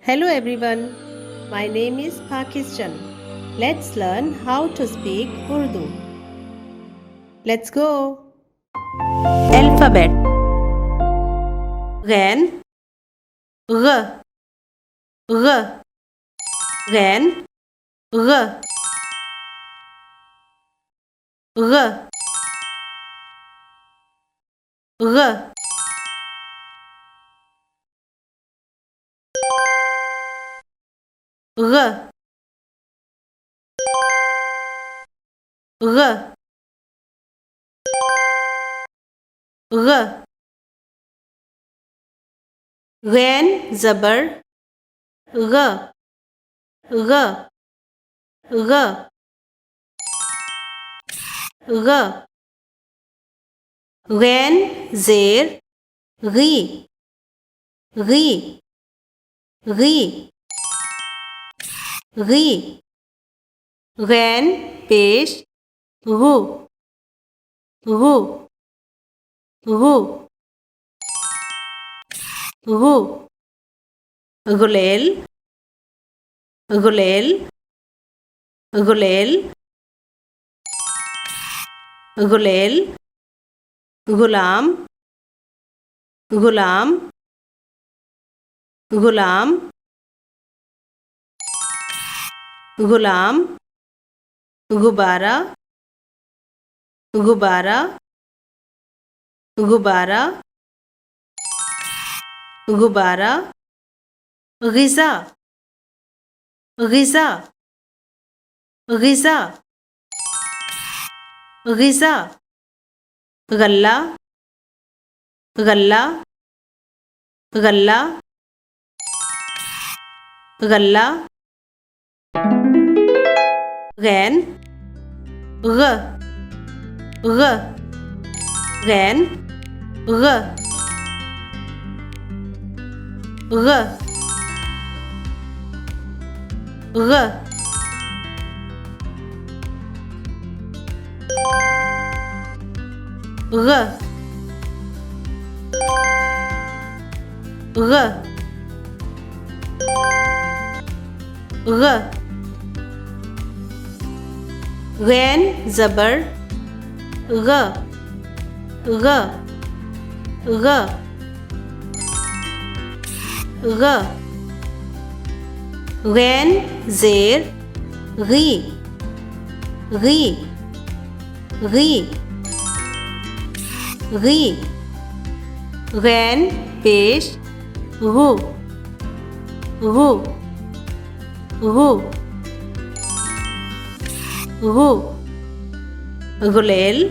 Hello everyone, my name is Pakistan. Let's learn how to speak Urdu. Let's go. Alphabet. Ghain, G, G, Ghain, G, G, G, G, G, G. Ghain zabar G, G, G, G. Ghain zer Ghi, Ghi, Ghi, Ghi. Ghain pesh Gu, Gu, Gu, Gu. Gulel, Gulel, Gulel, Gulel. Gulam, Gulam, Gulam, Gulam. Gubara, Gubara, Gubara, Gubara. Ghiza, Ghiza, Ghiza, Ghiza. गल्ला, गल्ला, गल्ला, गल्ला. Gain, ग, ग, gain, ग, ग, ग. G, G, G. Ghain zabar G, G, G, G. Ghain zer Ghi, Ghi, Ghi, Ghi. Ghain pesh Gu, Gu, Gu, Gu. Gulel,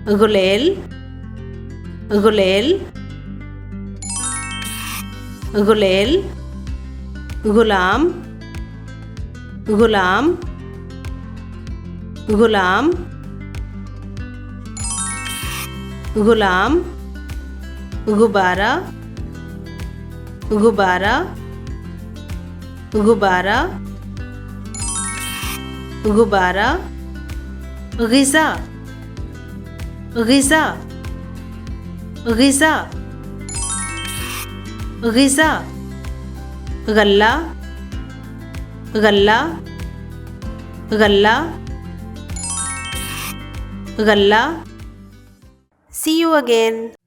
Gulel, Gulel, Gulel. Gulam, Gulam, Gulam, Gulam. Gubara, Gubara, Gubara, Gubara. Ghiza, Ghiza, Ghiza, Ghiza. गल्ला, गल्ला, गल्ला, गल्ला. See you again.